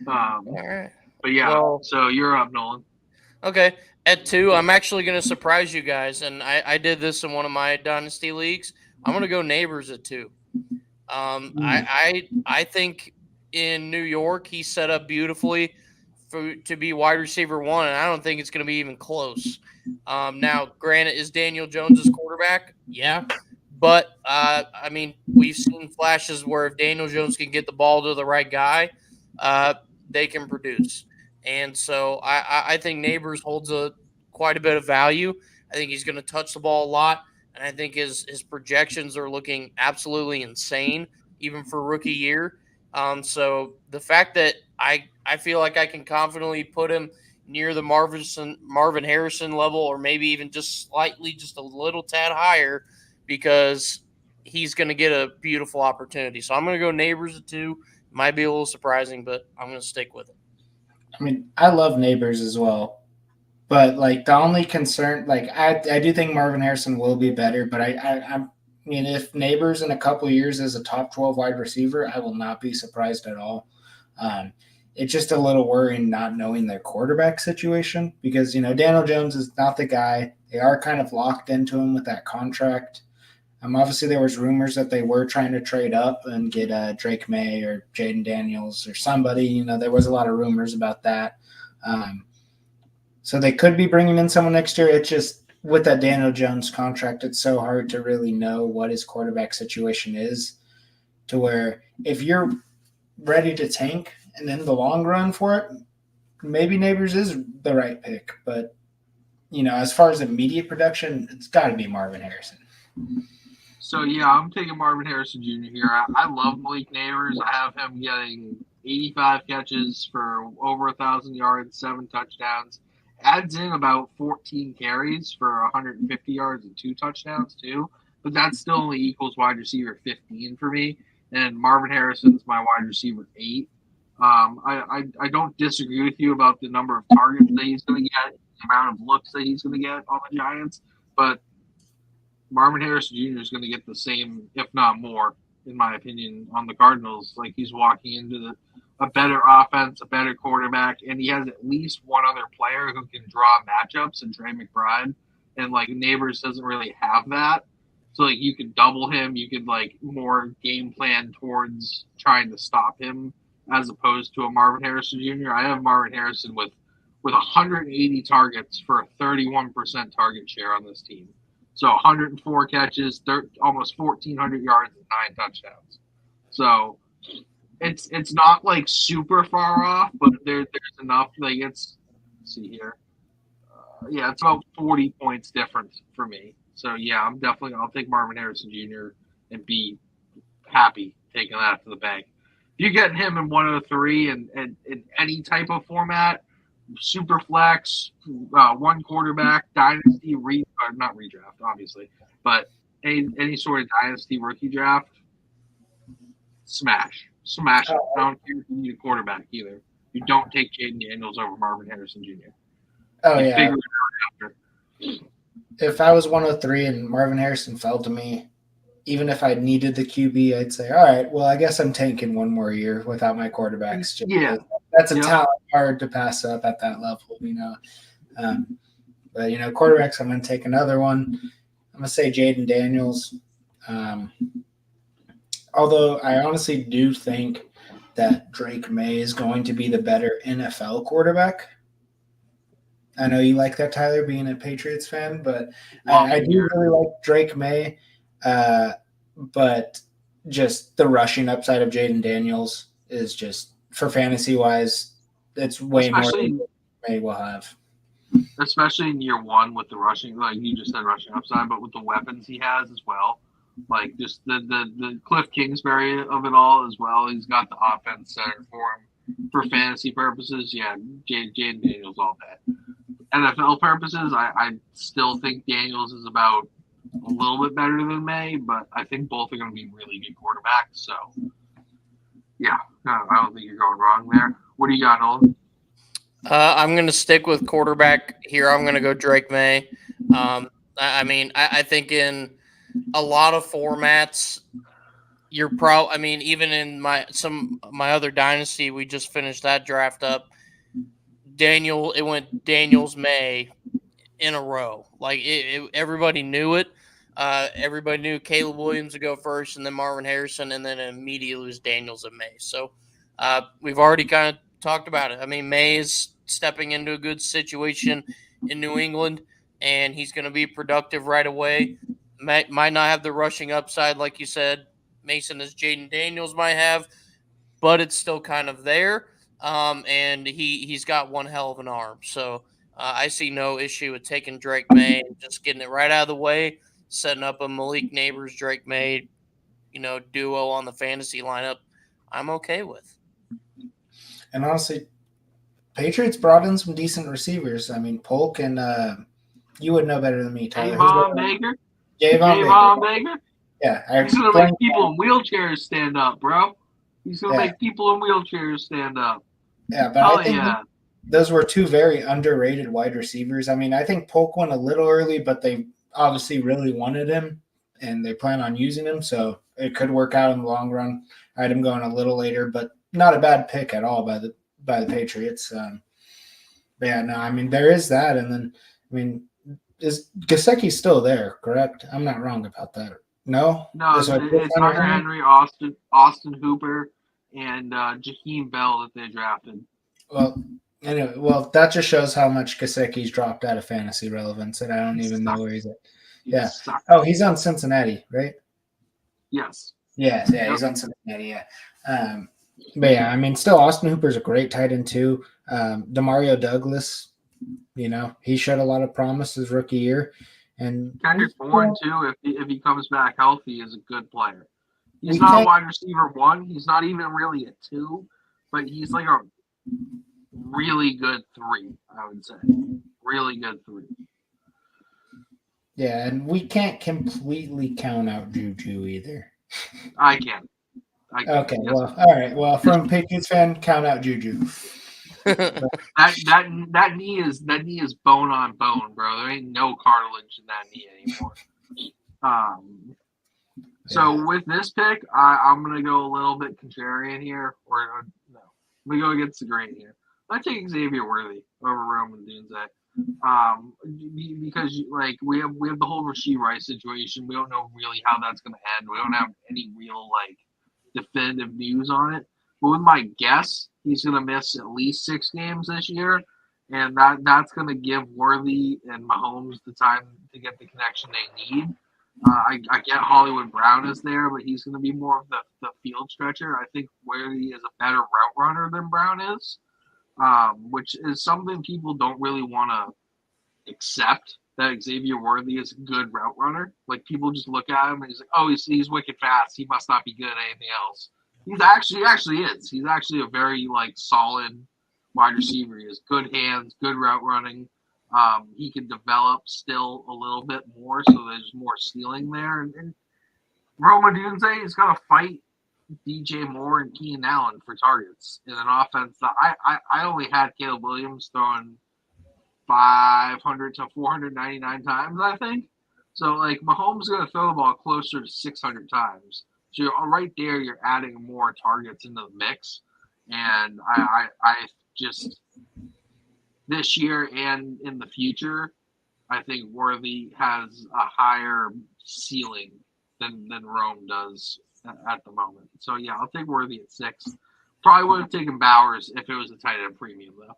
All right. But yeah, so you're up, Nolan. Okay. At 2, I'm actually going to surprise you guys, and I did this in one of my dynasty leagues. I'm going to go Neighbors at 2. I think in New York he's set up beautifully to be wide receiver 1, and I don't think it's going to be even close. Now, granted, is Daniel Jones' quarterback? Yeah. But, I mean, we've seen flashes where if Daniel Jones can get the ball to the right guy, they can produce. And so I think Neighbors holds quite a bit of value. I think he's going to touch the ball a lot, and I think his projections are looking absolutely insane, even for rookie year. So the fact that I feel like I can confidently put him near the Marvin Harrison level, or maybe even just slightly, just a little tad higher, because he's going to get a beautiful opportunity. So I'm going to go Neighbors at 2. Might be a little surprising, but I'm going to stick with it. I mean, I love Neighbors as well, but like the only concern, like I do think Marvin Harrison will be better, but I mean, if Neighbors in a couple of years is a top 12 wide receiver, I will not be surprised at all. It's just a little worrying not knowing their quarterback situation because, Daniel Jones is not the guy. They are kind of locked into him with that contract. Obviously, there was rumors that they were trying to trade up and get Drake May or Jaden Daniels or somebody. There was a lot of rumors about that. So they could be bringing in someone next year. It's just with that Daniel Jones contract, it's so hard to really know what his quarterback situation is, to where if you're ready to tank and in the long run for it, maybe Neighbors is the right pick. But, as far as immediate production, it's got to be Marvin Harrison. So, yeah, I'm taking Marvin Harrison Jr. here. I love Malik Neighbors. I have him getting 85 catches for over 1,000 yards, 7 touchdowns. Adds in about 14 carries for 150 yards and 2 touchdowns, too. But that still only equals wide receiver 15 for me. And Marvin Harrison's my wide receiver 8. I don't disagree with you about the number of targets that he's going to get, the amount of looks that he's going to get on the Giants. But Marvin Harrison Jr. is going to get the same, if not more, in my opinion, on the Cardinals. Like, he's walking into a better offense, a better quarterback, and he has at least one other player who can draw matchups, and Trey McBride. And, like, Neighbors doesn't really have that. So, like, you could double him. You could, like, more game plan towards trying to stop him as opposed to a Marvin Harrison Jr. I have Marvin Harrison with 180 targets for a 31% target share on this team. So 104 catches, almost 1,400 yards, and 9 touchdowns. So it's not like super far off, but there's enough. Like let's see here. It's about 40 points difference for me. So yeah, I'll take Marvin Harrison Jr. and be happy taking that to the bank. If you get him in 103 and in any type of format, super flex, one quarterback, dynasty, not redraft, obviously, but any sort of dynasty rookie draft, smash it. I don't care if you need a quarterback either. You don't take Jaden Daniels over Marvin Harrison Jr. Oh, you yeah. figure it out after. If I was 103 and Marvin Harrison fell to me, even if I needed the QB, I'd say, all right, well, I guess I'm tanking one more year without my quarterbacks. Yeah. That's a talent hard to pass up at that level, But, quarterbacks, I'm going to take another one. I'm going to say Jaden Daniels. Although I honestly do think that Drake May is going to be the better NFL quarterback. I know you like that, Tyler, being a Patriots fan, but I do really like Drake May. But just the rushing upside of Jaden Daniels is just, for fantasy-wise, it's way more. May will have. especially in year one with the rushing, like you just said, rushing upside, but with the weapons he has as well. Like just the Cliff Kingsbury of it all as well. He's got the offense center for him for fantasy purposes. Yeah, Jaden Daniels all day. NFL purposes, I still think Daniels is about a little bit better than May, but I think both are going to be really good quarterbacks. So, yeah, no, I don't think you're going wrong there. What do you got, Nolan? I'm going to stick with quarterback here. I'm going to go Drake May. I think in a lot of formats, even in my other dynasty, we just finished that draft up. It went Daniels May in a row. Like everybody knew it. Everybody knew Caleb Williams would go first, and then Marvin Harrison, and then immediately was Daniels and May. So we've already kind of talked about it. I mean, May is stepping into a good situation in New England, and he's going to be productive right away. Might not have the rushing upside, like you said, Mason, as Jaden Daniels might have, but it's still kind of there. And he's got one hell of an arm. So I see no issue with taking Drake May and just getting it right out of the way, setting up a Malik Neighbors, Drake May, duo on the fantasy lineup. I'm okay with. And honestly, Patriots brought in some decent receivers. I mean, Polk and you would know better than me, Tyler. Javon Baker. Javon Baker. Yeah, he's gonna make people in wheelchairs stand up, bro. He's gonna make people in wheelchairs stand up. Yeah, but I think those were two very underrated wide receivers. I mean, I think Polk went a little early, but they obviously really wanted him, and they plan on using him, so it could work out in the long run. I had him going a little later, but not a bad pick at all by the Patriots. But yeah, no, I mean, there is that, and then is Gesicki still there? Correct? I'm not wrong about that. No, it's Hunter Henry, Austin Hooper, and Jaheim Bell that they drafted. Well, anyway, that just shows how much Gesicki's dropped out of fantasy relevance, and I don't even know where he's at. Yeah. Oh, he's on Cincinnati, right? Yes. Yeah, he's on Cincinnati. Yeah. But yeah, I mean, still, Austin Hooper's a great tight end too. Demario Douglas, he showed a lot of promise his rookie year. And Kendrick Bourne too, if he comes back healthy, is a good player. He's not a wide receiver one. He's not even really a two, but he's like a really good three, I would say. Really good three. Yeah, and we can't completely count out Juju either. I can. Okay, yes. well, all right. Well, from Patriots fan, count out Juju. that knee is bone on bone, bro. There ain't no cartilage in that knee anymore. So with this pick, I'm gonna go a little bit contrarian here, or no, I'm gonna go against the grain here. I take Xavier Worthy over Roman Dunze. Because we have the whole Rashee Rice situation. We don't know really how that's gonna end. We don't have any real definitive news on it. But with my guess, he's going to miss at least 6 games this year, and that's going to give Worthy and Mahomes the time to get the connection they need. I get Hollywood Brown is there, but he's going to be more of the field stretcher. I think Worthy is a better route runner than Brown is, which is something people don't really want to accept, that Xavier Worthy is a good route runner. Like, people just look at him and he's like, oh, he's wicked fast. He must not be good at anything else. He actually is. He's actually a very solid wide receiver. He has good hands, good route running. He can develop still a little bit more, so there's more ceiling there. And Roma Dunze is going to fight DJ Moore and Keenan Allen for targets in an offense that I only had Caleb Williams throwing 500 to 499 times, I think. So Mahomes is going to throw the ball closer to 600 times. So right there, you're adding more targets into the mix. And I just, this year and in the future, I think Worthy has a higher ceiling than Rome does at the moment. So yeah, I'll take Worthy at 6. Probably would have taken Bowers if it was a tight end premium though.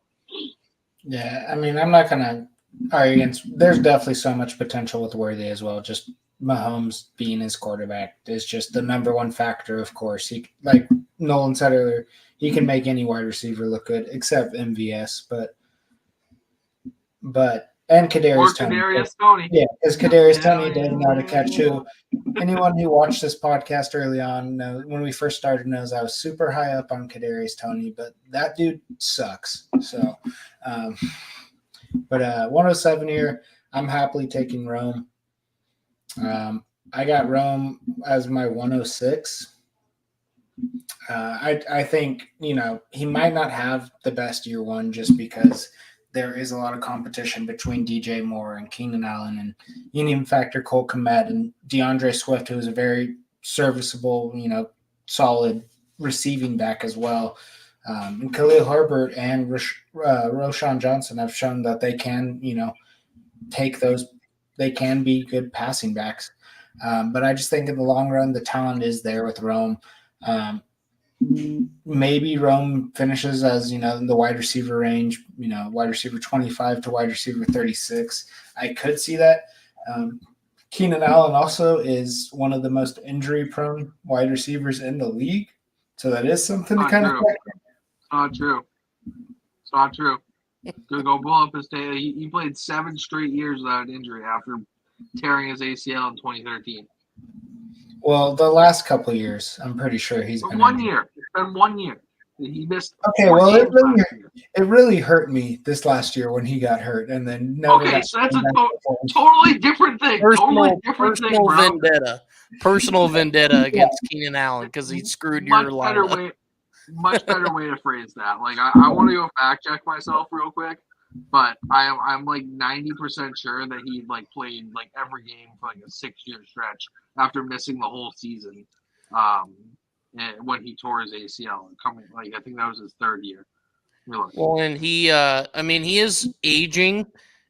Yeah, I mean, I'm not gonna argue against. There's definitely so much potential with Worthy as well. Just Mahomes being his quarterback is just the number one factor. Of course, he, like Nolan said earlier, he can make any wide receiver look good except MVS. But and Kadarius Or Toney. Kadarius Toney. Yeah, because Kadarius Yeah. Toney doesn't know how to catch too. Anyone who watched this podcast early on, when we first started, knows I was super high up on Kadarius Toney, but that dude sucks. So, but 107 here, I'm happily taking Rome. I got Rome as my 106. I think, he might not have the best year one just because there is a lot of competition between DJ Moore and Keenan Allen, and you even factor Cole Kmet and DeAndre Swift, who is a very serviceable, solid receiving back as well. And Khalil Herbert and Roshan Johnson have shown that they can, take those, they can be good passing backs. But I just think in the long run, the talent is there with Rome. Maybe Rome finishes as, in the wide receiver range, wide receiver 25 to wide receiver 36. I could see that. Keenan Allen also is one of the most injury-prone wide receivers in the league. So that is something to kind of check. Not true. It's not true. Go pull up his data. He played 7 straight years without an injury after tearing his ACL in 2013. Well, the last couple of years, I'm pretty sure he's been 1 injured. year. It's been 1 year. He missed. Okay, well, it really hurt me this last year when he got hurt, and then so that's a totally different thing. Personal vendetta. Personal vendetta against Keenan Allen because he screwed your lineup. Much better way to phrase that. Like I want to go fact check myself real quick, but I'm like 90% sure that he played every game for a 6-year stretch after missing the whole season. When he tore his ACL, I think that was his 3rd year. Really. Well, and he is aging.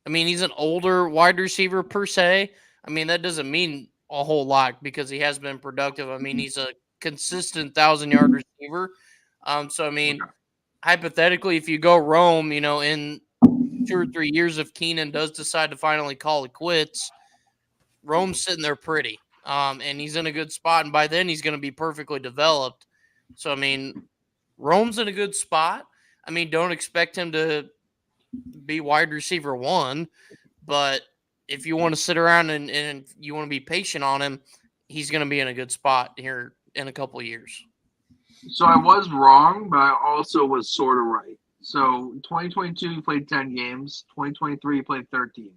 He's an older wide receiver per se. That doesn't mean a whole lot because he has been productive. He's a consistent 1,000-yard receiver. Hypothetically, if you go Rome, in 2 or 3 years, if Keenan does decide to finally call it quits, Rome's sitting there pretty. And he's in a good spot, and by then he's going to be perfectly developed. So, Rome's in a good spot. Don't expect him to be wide receiver 1, but if you want to sit around and you want to be patient on him, he's going to be in a good spot here in a couple of years. So I was wrong, but I also was sort of right. So in 2022, he played 10 games. 2023, he played 13.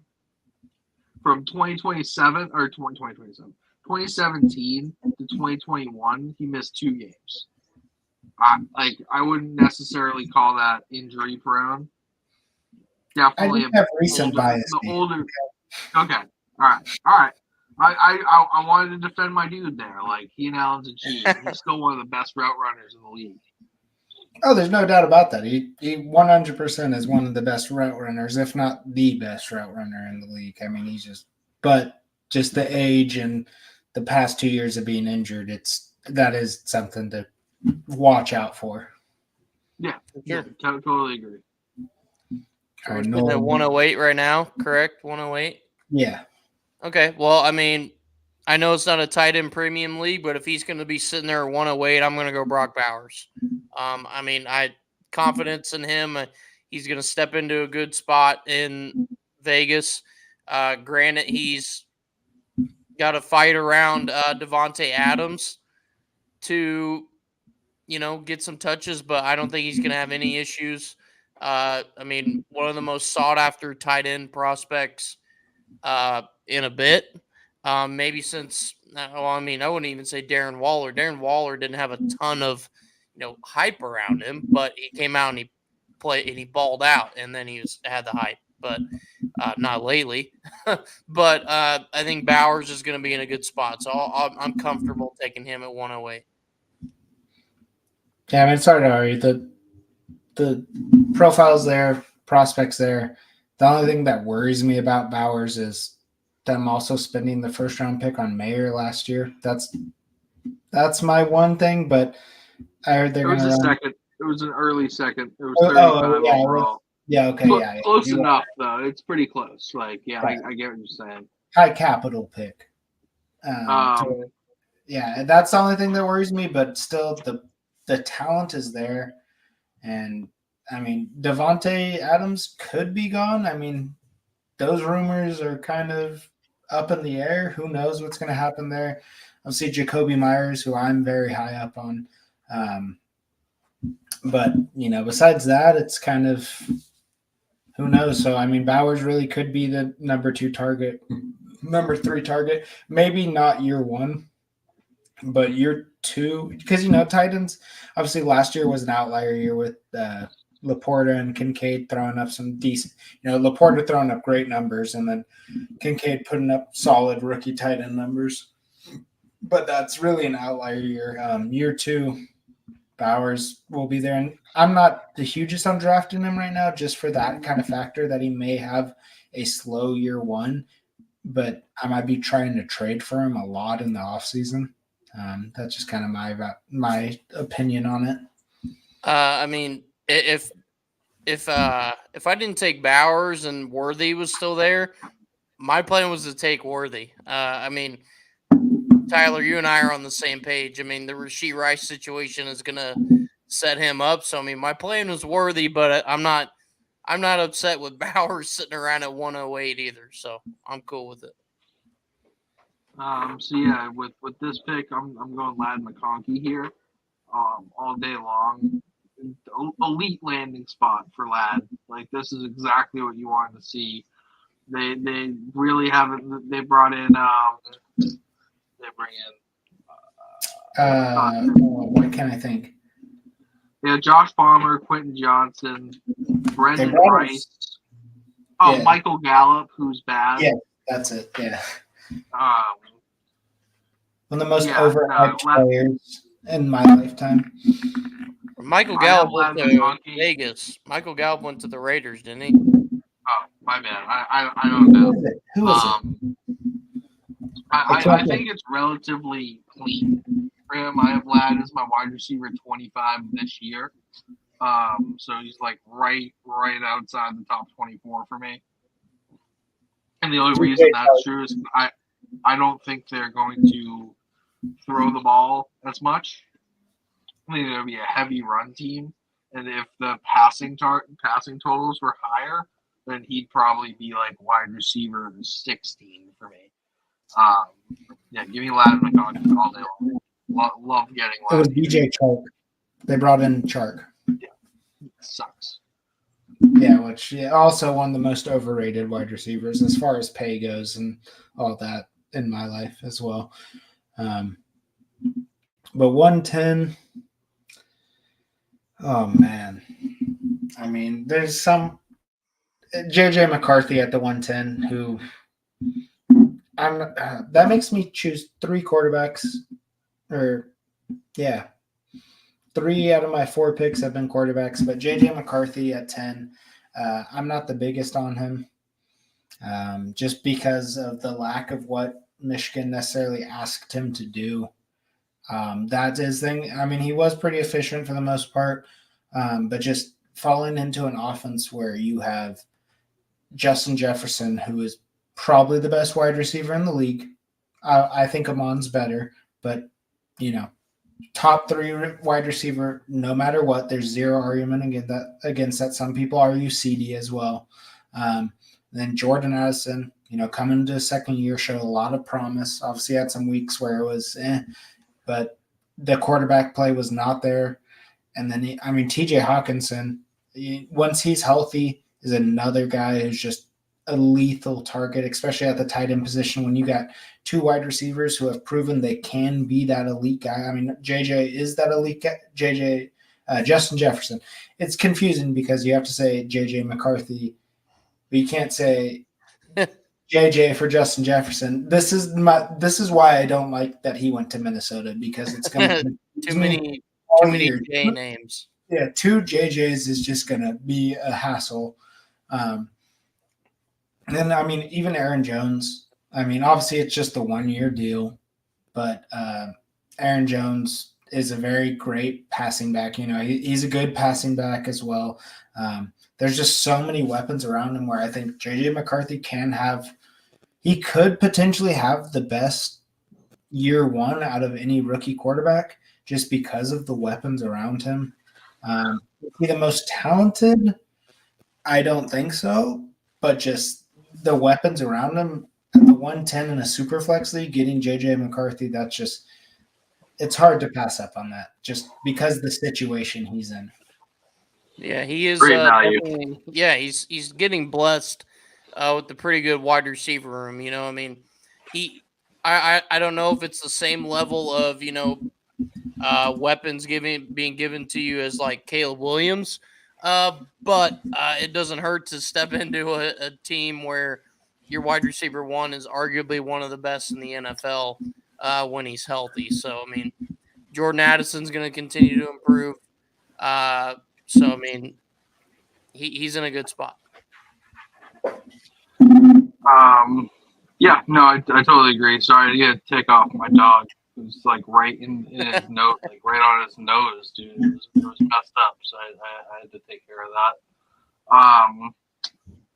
From 2017 to 2021, he missed 2 games. I wouldn't necessarily call that injury prone. Definitely have recent bias. Okay. All right. I wanted to defend my dude there. Keenan Allen's a G. He's still one of the best route runners in the league. Oh, there's no doubt about that. He 100% is one of the best route runners, if not the best route runner in the league. But just the age and the past 2 years of being injured, that is something to watch out for. Yeah, totally agree. We're at 108 right now, correct? 108? Yeah. Okay, well, I know it's not a tight end premium league, but if he's going to be sitting there at 108, I'm going to go Brock Bowers. I confidence in him. He's going to step into a good spot in Vegas. Granted, he's got to fight around Devontae Adams to, get some touches, but I don't think he's going to have any issues. One of the most sought-after tight end prospects in a bit. Maybe since, I wouldn't even say Darren Waller. Darren Waller didn't have a ton of, hype around him, but he came out and he played and he balled out, and then he had the hype, but not lately. But I think Bowers is going to be in a good spot, so I'm comfortable taking him at 108. Yeah, it's hard to argue. The profile's there, prospects there. The only thing that worries me about Bowers is them also spending the 1st-round pick on Mayer last year. That's my one thing, but I heard they're going to run. Second. It was an early second. It was 35 overall. Okay, Close enough, though. It's pretty close. I get what you're saying. High capital pick. That's the only thing that worries me, but still the talent is there. And, Devontae Adams could be gone. those rumors are kind of up in the air. Who knows what's going to happen there? Obviously, Jacoby Myers, who I'm very high up on. But, besides that, it's kind of who knows. So, I mean, Bowers really could be the number 3 target. Maybe not year 1, but year 2. Because, Titans, obviously last year was an outlier year with Laporta and Kincaid throwing up some decent, Laporta throwing up great numbers and then Kincaid putting up solid rookie tight end numbers. But that's really an outlier year. Year 2, Bowers will be there. And I'm not the hugest on drafting him right now just for that kind of factor that he may have a slow year 1, but I might be trying to trade for him a lot in the offseason. That's just kind of my opinion on it. I mean, if I didn't take Bowers and Worthy was still there, my plan was to take Worthy. I mean, Tyler, you and I are on the same page. I mean, the Rashee Rice situation is going to set him up. So, I mean, my plan was Worthy, but I'm not upset with Bowers sitting around at 108 either. So I'm cool with it. So yeah, with this pick, I'm going Ladd McConkey here, all day long. Elite landing spot for Ladd. Like, this is exactly what you wanted to see. They really haven't. They brought in. They bring in. What can I think? Yeah, Josh Palmer, Quentin Johnson, Brendan Rice. Yeah. Michael Gallup, who's bad. Yeah, that's it. Yeah. One of the most overhyped players in my lifetime. Michael Gallup went to Vegas. Michael Gallup went to the Raiders, didn't he? Oh, my bad. I don't know. Who is it? I think it's relatively clean for him. I have Ladd as my wide receiver 25 this year. So he's like right outside the top 24 for me. And the only reason that's true is I don't think they're going to throw the ball as much. I think it'll be a heavy run team, and if the passing totals were higher, then he'd probably be like wide receiver 16 for me. Yeah, give me Ladd McConkey all day long. Love getting Ladd. It was DJ Chark. They brought in Chark. Yeah, sucks. Yeah, which also one of the most overrated wide receivers as far as pay goes and all that in my life as well. But 110, oh man. I mean, there's some JJ McCarthy at the 110 who that makes me choose 3 quarterbacks, or yeah. 3 out of my 4 picks have been quarterbacks, but JJ McCarthy at 10, I'm not the biggest on him, just because of the lack of what Michigan necessarily asked him to do. That's his thing. I mean, he was pretty efficient for the most part, but just falling into an offense where you have Justin Jefferson, who is probably the best wide receiver in the league. I think Amon's better, but, top 3 wide receiver, no matter what. There's zero argument against that. Some people argue CD as well. Then Jordan Addison, coming into his second year, showed a lot of promise. Obviously had some weeks where it was but the quarterback play was not there. And then, TJ Hawkinson, once he's healthy, is another guy who's just a lethal target, especially at the tight end position when you got 2 wide receivers who have proven they can be that elite guy. I mean, JJ is that elite guy. Justin Jefferson. It's confusing because you have to say JJ McCarthy, but you can't say JJ for Justin Jefferson. This is why I don't like that he went to Minnesota, because it's going to too many J names. Yeah, 2 JJs is just going to be a hassle. And then, even Aaron Jones, obviously it's just a 1-year deal, but Aaron Jones is a very great passing back. He's a good passing back as well. There's just so many weapons around him where I think JJ McCarthy he could potentially have the best year 1 out of any rookie quarterback just because of the weapons around him. Is he the most talented? I don't think so, but just the weapons around him at the 110 in a super flex league, getting JJ McCarthy, that's just it's hard to pass up on that just because the situation he's in. Yeah, he is. Great value. He's getting blessed with the pretty good wide receiver room. You know, I mean, I don't know if it's the same level of weapons being given to you as like Caleb Williams, but it doesn't hurt to step into a team where your wide receiver one is arguably one of the best in the NFL when he's healthy. So I mean, Jordan Addison's going to continue to improve. So I mean, he's in a good spot. Yeah, no, I totally agree. Sorry to take off my dog. It was like right in his nose, like right on his nose, dude. It was messed up, so I had to take care of that.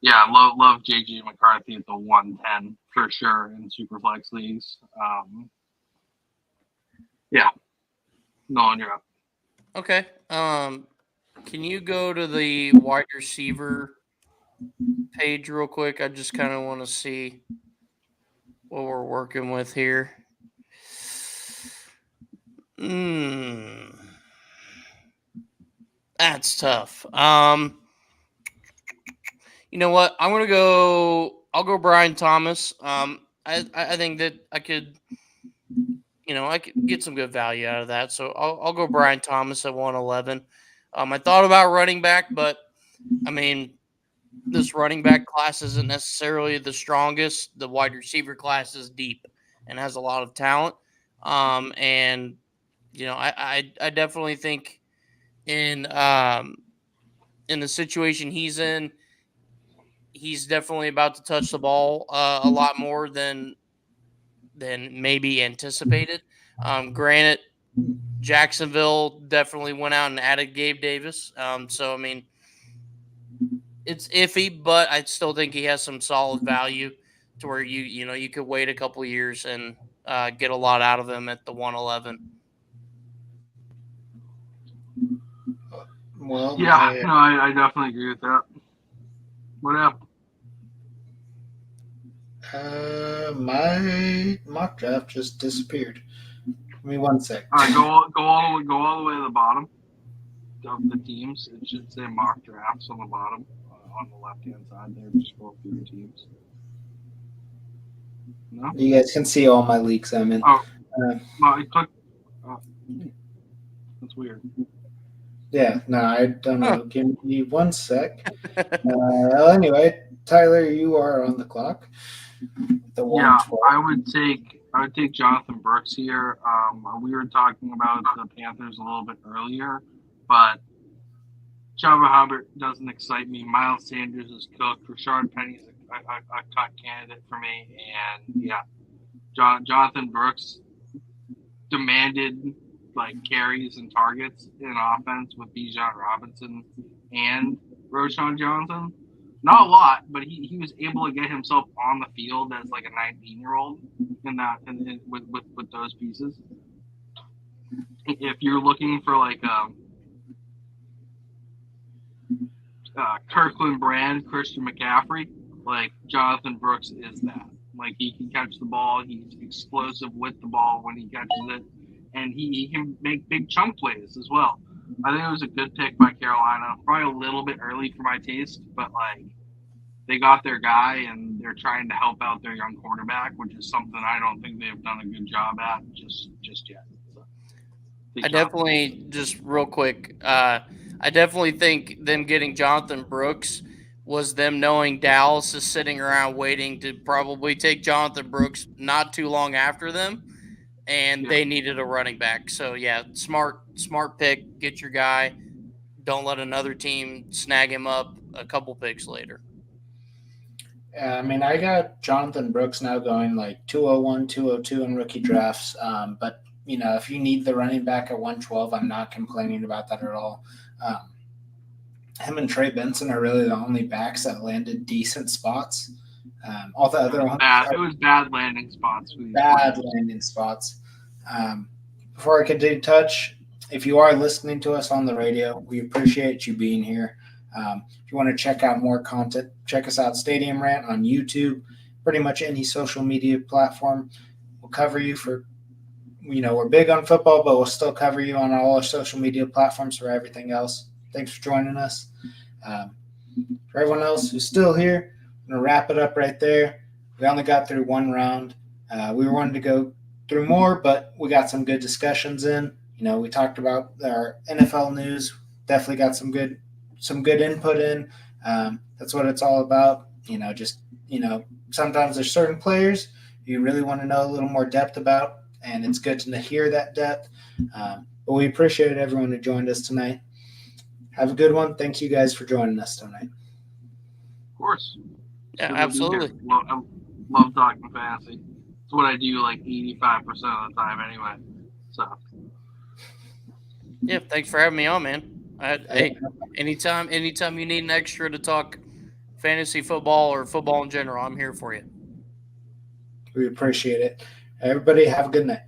Yeah, love JJ McCarthy at the 110 for sure in Superflex leagues. Yeah, Nolan, you're up. Okay. Can you go to the wide receiver page real quick? I just kind of want to see what we're working with here. That's tough. You know what? I'll go Brian Thomas. I think that I could get some good value out of that. So I'll go Brian Thomas at 111. I thought about running back, but I mean, this running back class isn't necessarily the strongest. The wide receiver class is deep and has a lot of talent. And I definitely think in the situation he's in, he's definitely about to touch the ball a lot more than maybe anticipated. Granted, Jacksonville definitely went out and added Gabe Davis. So I mean, it's iffy, but I still think he has some solid value to where you could wait a couple years and get a lot out of him at the 111. Well, yeah, I definitely agree with that. What happened? My mock draft just disappeared. Give me 1 sec. All right, go all the way to the bottom of the teams. It should say mock drafts on the bottom, on the left hand side there. Just scroll through the teams. No, You guys can see all my leaks I'm in. Oh, I clicked. That's weird. Yeah, no, I don't know. Give me 1 sec. Anyway, Tyler, you are on the clock. The Yeah, 112. I would take Jonathan Brooks here. We were talking about the Panthers a little bit earlier, but Java Hubbard doesn't excite me. Miles Sanders is cooked. Rashard Penny's a cut candidate for me, and yeah, Jonathan Brooks demanded like carries and targets in offense with Bijan Robinson and Roschon Johnson. Not a lot, but he was able to get himself on the field as like a 19-year-old with those pieces. If you're looking for like Kirkland brand Christian McCaffrey, like Jonathan Brooks is that. Like he can catch the ball, he's explosive with the ball when he catches it, and he can make big chunk plays as well. I think it was a good pick by Carolina. Probably a little bit early for my taste, but like they got their guy and they're trying to help out their young quarterback, which is something I don't think they've done a good job at just yet. So, I definitely just real quick. I definitely think them getting Jonathan Brooks was them knowing Dallas is sitting around waiting to probably take Jonathan Brooks not too long after them. And they needed a running back. So, yeah, smart pick. Get your guy. Don't let another team snag him up a couple picks later. Yeah, I mean, I got Jonathan Brooks now going like 201, 202 in rookie drafts. But, if you need the running back at 112, I'm not complaining about that at all. Him and Trey Benson are really the only backs that landed decent spots. All the other ones. It was bad landing spots. Landing spots. Before I continue touch, if you are listening to us on the radio, we appreciate you being here. If you want to check out more content, check us out, Stadium Rant on YouTube, pretty much any social media platform. We'll cover you for, we're big on football, but we'll still cover you on all our social media platforms for everything else. Thanks for joining us. For everyone else who's still here, I'm going to wrap it up right there. We only got through one round. We wanted to go through more, but we got some good discussions in. We talked about our NFL news. Definitely got some good input in. That's what it's all about. Sometimes there's certain players you really want to know a little more depth about, and it's good to hear that depth. But we appreciate everyone who joined us tonight. Have a good one. Thank you guys for joining us tonight. Of course. Yeah, absolutely. I love talking fantasy. It's what I do like 85% of the time anyway. So. Yeah, thanks for having me on, man. Hey, anytime you need an extra to talk fantasy football or football in general, I'm here for you. We appreciate it. Everybody have a good night.